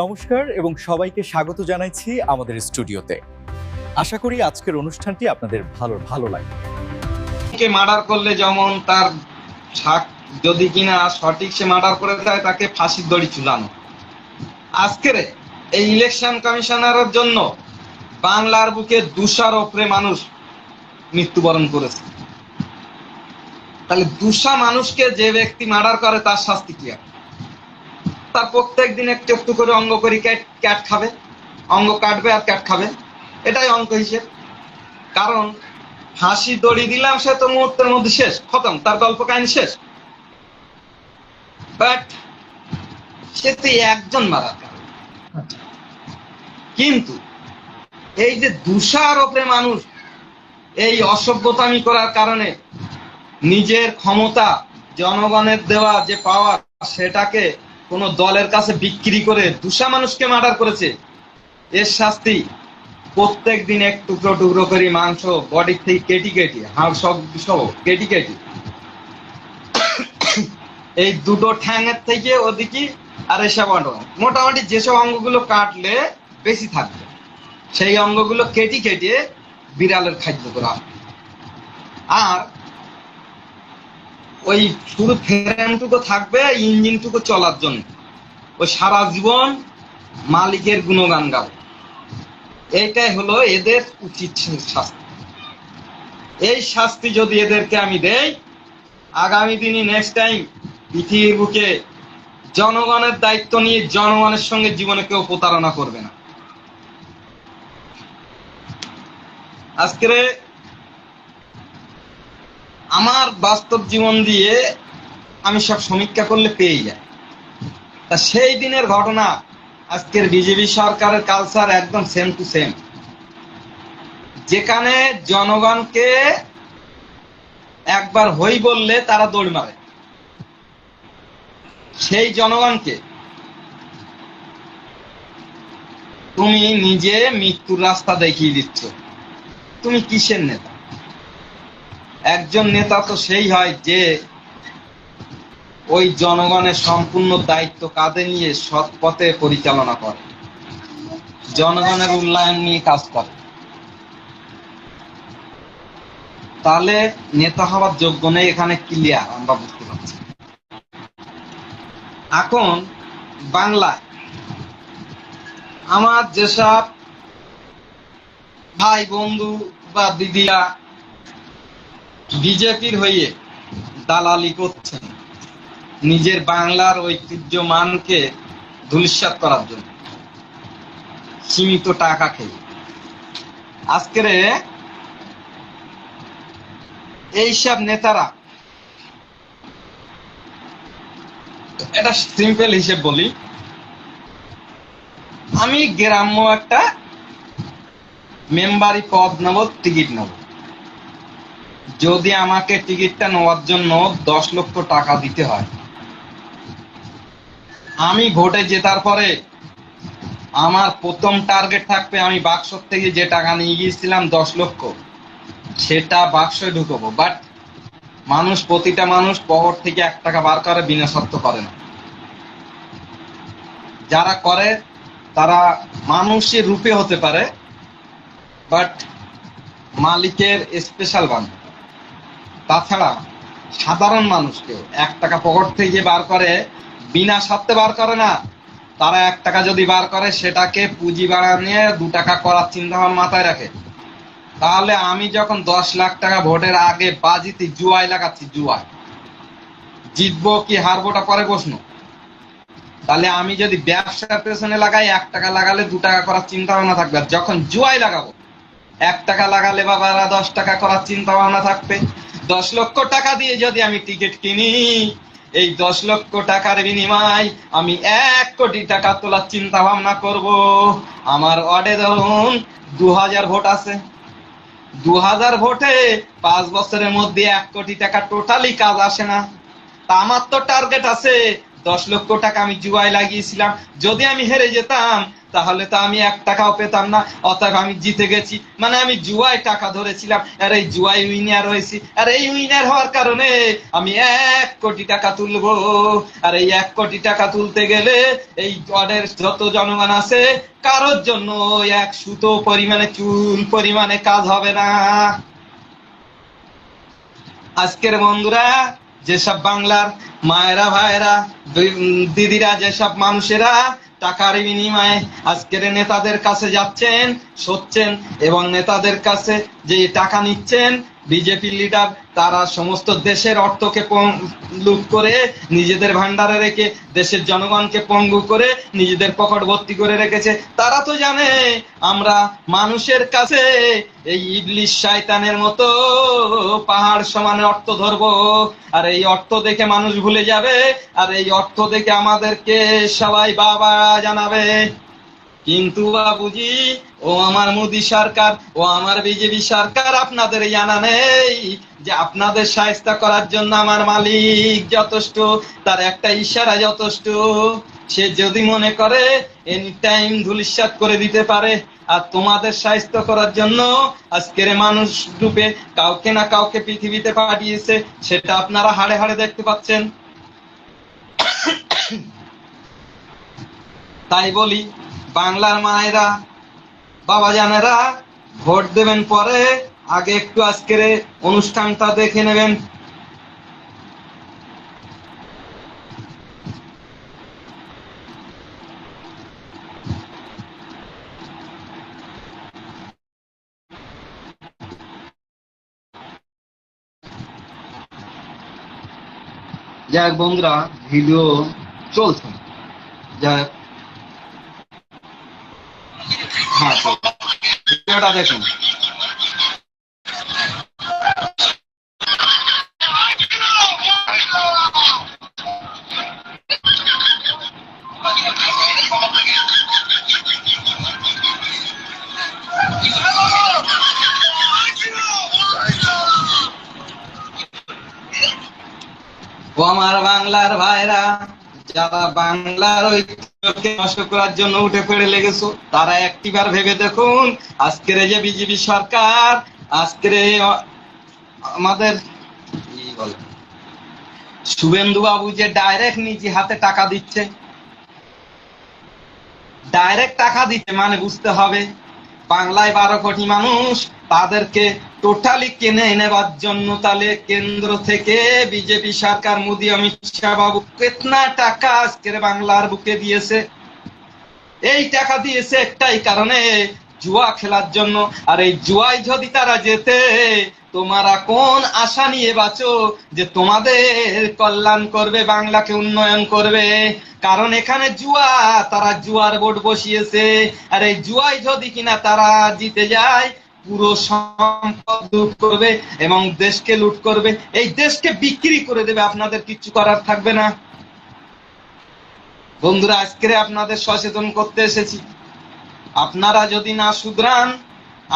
নমস্কার এবং সবাইকে স্বাগত জানাইছি আমাদের স্টুডিওতে। আশা করি আজকের অনুষ্ঠানটি আপনাদের ভালো লাগবে। মার্ডার করলে যেমন তার যদি কিনা সঠিক সে মার্ডার করে দেয় তাকে ফাঁসির দড়ি ঝুলানো। আজকের এই ইলেকশন কমিশনারের জন্য বাংলার বুকে 200 ওপরে মানুষ মৃত্যুবরণ করেছে। তাহলে 200 মানুষকে যে ব্যক্তি মার্ডার করে তার শাস্তি কি? তার প্রত্যেক দিন একটু একটু করে অঙ্গ করে ক্যাট খাবে, অঙ্গ কাটবে আর ক্যাট খাবে, এটাই অঙ্ক হিসেব। কারণ ফাঁসি দড়ি দিলাম, সে তো মুহূর্তের মধ্যে শেষ, খতম, তার গল্প কাহিনী শেষ। বাট সে তো একজন মারা, কিন্তু এই যে 200 ওপরে মানুষ এই অসভ্যতামি করার কারণে নিজের ক্ষমতা, জনগণের দেওয়া যে পাওয়ার, সেটাকে কোন দলের কাছে বিক্রি করে 200 মানুষকে মার্ডার করেছে। এর শাস্তি প্রত্যেক দিন এক টুকরো টুকরো করে মাংস বডি থেকে কেটি হাড় সব কেটি এই দুটো ঠ্যাঙের থেকে ওদিকে আর এসব মোটামুটি যেসব অঙ্গগুলো কাটলে বেশি থাকবে সেই অঙ্গগুলো কেটে বিড়ালের খাদ্য করা। আর ওই শুধু ফ্রেমটুকু থাকবে ইঞ্জিনটুকু চলার জন্য, ওই সারা জীবন মালিকের গুণগান গাবে। এইটাই হলো এদের উচিত শাস্তি। এই শাস্তি যদি এদেরকে আমি দেই, আগামী দিনে নেক্সট টাইম পৃথিবীর বুকে জনগণের দায়িত্ব নিয়ে জনগণের সঙ্গে জীবনে কেউ প্রতারণা করবে না। আজকে আমার বাস্তব জীবন দিয়ে আমি সব সমীক্ষা করলে পেয়ে যাই। তা সেই দিনের ঘটনা আজকের বিজেপি সরকারের কালচার একদম সেম টু সেম। যেখানে জনগণকে একবার হই বললে তারা দৌড় মারে, সেই জনগণকে তুমি নিজে মৃত্যুর রাস্তা দেখিয়ে দিচ্ছ। তুমি কিসের নেতা? একজন নেতা তো সেই হয় যে ওই জনগণের সম্পূর্ণ দায়িত্ব কাঁধে নিয়ে সৎ পথে পরিচালনা করে, জনগণের উন্নয়ন নিয়ে কাজ করে। তাহলে নেতা হওয়ার যোগ্য নেই, এখানে ক্লিয়ার আমরা বুঝতে পারছি। এখন বাংলায় আমার যেসব ভাই বন্ধু বা দিদিরা বিজেপির হয়ে দালালি করছেন নিজের বাংলার ঐতিহ্য মানকে ধূলিসাৎ করার জন্য, সীমিত টাকা খেয়ে, আজকের এইসব নেতারা, এটা সিম্পল হিসেব বলি, আমি গ্রাম্য একটা মেম্বারি পদ নেব, টিকিট নেব, যদি আমাকে টিকিটটা নেওয়ার জন্য 10 লক্ষ টাকা দিতে হয়, আমি ভোটে জেতার পরে আমার প্রথম টার্গেট থাকবে আমি বাক্স থেকে যে টাকা নিয়ে গিয়েছিলাম 10 লক্ষ, সেটা বাক্সে ঢুকবো। বাট প্রতিটা মানুষ পকেট থেকে 1 টাকা বার করে বিনা শর্ত করে না। যারা করে তারা মানুষের রূপে হতে পারে, বাট মালিকের স্পেশাল বান্ধব। তাছাড়া সাধারণ মানুষকে 1 টাকা পকেট থেকে বার করে বিনা শর্তে বার করে না। তারা 1 টাকা যদি বার করে সেটাকে পুঁজি বাড়ানিয়ে 2 টাকা করার চিন্তা ভাবনা মাথায় রাখে। তাহলে আমি যখন 10 লাখ টাকা ভোটের আগে বাজিতে জুয়ায় লাগাচ্ছি, জুয়ায় জিতবো কি হারবোটা পরে প্রশ্ন। তাহলে আমি যদি ব্যবসার পেছনে লাগাই, 1 টাকা লাগালে 2 টাকা করার চিন্তা ভাবনা থাকবে। আর যখন জুয়ায় লাগাবো, 1 টাকা লাগালে বাবারা 10 টাকা করার চিন্তা ভাবনা থাকবে। 10 লক্ষ টাকা দিয়ে যদি আমি টিকিট কিনি, এই 10 লক্ষ টাকার বিনিময় আমি 1 কোটি টাকা তোলার চিন্তা ভাবনা করব। আমার ওয়ার্ডে ধরুন 2000 ভোট আছে, 2000 ভোটে 5 বছরের মধ্যে 1 কোটি টাকা টোটালি কাজ আসে না। তা আমার তো টার্গেট আছে 10 লক্ষ টাকা আমি জুয়ায় লাগিয়েছিলাম, যদি আমি হেরে যেতাম তাহলে তো আমি 1 টাকাও পেতাম না। অতএব আমি জিতে গেছি, মানে আমি জুয়ায় টাকা ধরেছিলাম আর এই জুয়ায় উইনার হয়েছি। আর এই উইনার হওয়ার কারণে আমি 1 কোটি টাকা তুলবো। আর এই 1 কোটি টাকা তুলতে গেলে এই ওয়ার্ডের যত জনগণ আছে কারোর জন্য 1 সুতো পরিমাণে চুল পরিমাণে কাজ হবে না। আজকের বন্ধুরা, যেসব বাংলার মায়েরা ভাইয়েরা দিদিরা, যেসব মানুষেরা টাকার বিনিময়ে আজকের নেতাদের কাছে যাচ্ছেন, সচ্ছেন এবং নেতাদের কাছে যে টাকা নিচ্ছেন বিজেপি লিডার, তারা সমস্ত দেশের অর্থকে লুট করে নিজেদের ভান্ডারে রেখে দেশের জনগণকে পঙ্গু করে নিজেদের পকেট ভর্তি করে রেখেছে। তারা তো জানে আমরা মানুষের কাছে এই ইবলিশ শয়তানের মতো পাহাড় সমান অর্থ ধরবো, আর এই অর্থ দেখে মানুষ ভুলে যাবে, আর এই অর্থ দেখে আমাদেরকে সবাই বাবা জানাবে। কিন্তু বাবুজি, ও আমার মোদী সরকার, ও আমার বিজেপি সরকার, আপনাদের জানা নেই যে আপনাদের সাহায্য করার জন্য আমার মালিক যথেষ্ট, তার একটা ইশারা যথেষ্ট। সে যদি মনে করে এনি টাইম ধূলিসাৎ করে দিতে পারে। আর তোমাদের সাহায্য করার জন্য আজকের মানুষ রূপে কাউকে না কাউকে পৃথিবীতে পাঠিয়েছে, সেটা আপনারা হাড়ে হাড়ে দেখতে পাচ্ছেন। তাই বলি, বাংলার মায়েরা বাবা জানেরা, ভোট দেবেন পরে, আগে একটু আজকের অনুষ্ঠানটা দেখে নেবেন। যাই হোক বন্ধুরা, ভিডিও চলছে, যাই হোক, হ্যাঁ ভিডিওটা দেখুন। ও আমার বাংলার ভাইরা, যারা বাংলার ঐক্যকে নষ্ট করার জন্য উঠে পড়ে লেগেছো, তারা একটিবার ভেবে দেখুন, আজকের যে বিজেপি সরকার, আজকের আমাদের শুভেন্দু বাবু যে ডাইরেক্ট নিজে হাতে টাকা দিচ্ছে, ডাইরেক্ট টাকা দিচ্ছে, মানে বুঝতে হবে বাংলায় 12 কোটি মানুষ, তাদেরকে টোটালি কিনে নেবার জন্য তাহলে কেন্দ্র থেকে বিজেপি সরকার মোদী অমিত শাহ বাবু কিতনা টাকা আজকের বাংলার বুকে দিয়েছে। এই টাকা দিয়েছে একটাই কারণে, জুয়া খেলার জন্য। আর এই জুয়ায় যদি তারা যেতে, তোমরা কোন আশা নিয়ে বাঁচো যে তোমাদের কল্যাণ করবে, বাংলাকে উন্নয়ন করবে? কারণ এখানে জুয়া, তারা জুয়ার বোর্ড বসিয়েছে। আর এই জুয়ায় যদি কিনা তারা জিতে যায়, পুরো সম্পদ লুট করবে এবং দেশকে লুট করবে, এই দেশকে বিক্রি করে দেবে, আপনাদের কিচ্ছু করার থাকবে না। বন্ধুরা, আজকে আপনাদের সচেতন করতে এসেছি। আপনারা যদি না শুধরান,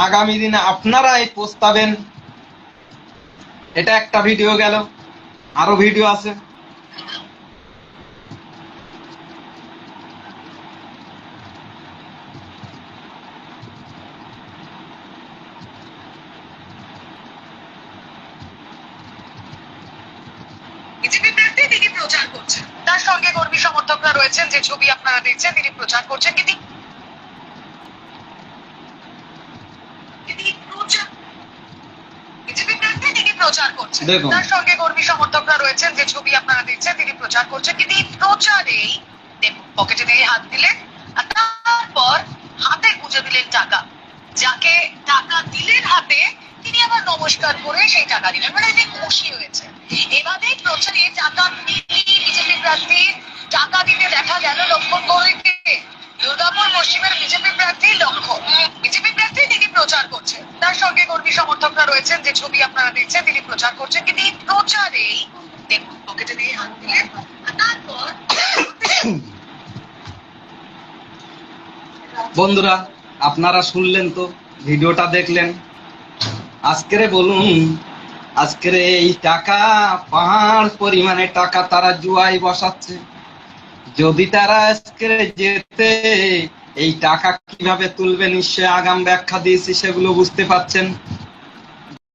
আগামী দিনে আপনারাই পস্তাবেন। এটা একটা ভিডিও গেল, আরো ভিডিও আছে। বিজেপি প্রার্থী তিনি প্রচার করছেন, তার সঙ্গে কর্মী সমর্থকরা রয়েছেন, যে ছবি আপনারা দেখছেন তিনি প্রচার করছেন। কিন্তু বিজেপি প্রার্থী তিনি প্রচার করছেন, তার সঙ্গে কর্মী সমর্থকরা রয়েছেন, যে ছবি আপনারা দেখছেন তিনি প্রচার করছেন। কিন্তু এই প্রচারেই দেখুন, পকেটে নিয়ে হাত দিলেন আর তারপর হাতে গুঁজে দিলেন টাকা। যাকে টাকা দিলেন হাতে, তিনি আবার নমস্কার করে সেই টাকা দিলেন, মানে যে খুশি হয়েছে। এভাবে প্রচারে টাকা বিজেপি প্রার্থী টাকা দিতে দেখা গেল লক্ষণগড়কে। দুর্গাপুর পশ্চিমের বিজেপি প্রার্থী লক্ষণ, বিজেপি প্রার্থী তিনি প্রচার করছেন, তার সঙ্গে কর্মী সমর্থকরা রয়েছেন, যে ছবি আপনারা দেখছেন তিনি প্রচার করছেন। কিন্তু এই প্রচারেই দেখুন, পকেটে নিয়ে হাত দিলেন আর তারপর বন্ধুরা, আপনারা শুনলেন তো, ভিডিওটা দেখলেন। আজকের বলুন, আজকের এই টাকা, পাহাড় পরিমাণে টাকা তারা জুয়ায় বসাচ্ছে। যদি তারা আজকে যেতে এই টাকা কিভাবে তুলবে নিশ্চয়ই আগাম ব্যাখ্যা দিয়েছি, সেগুলো বুঝতে পাচ্ছেন।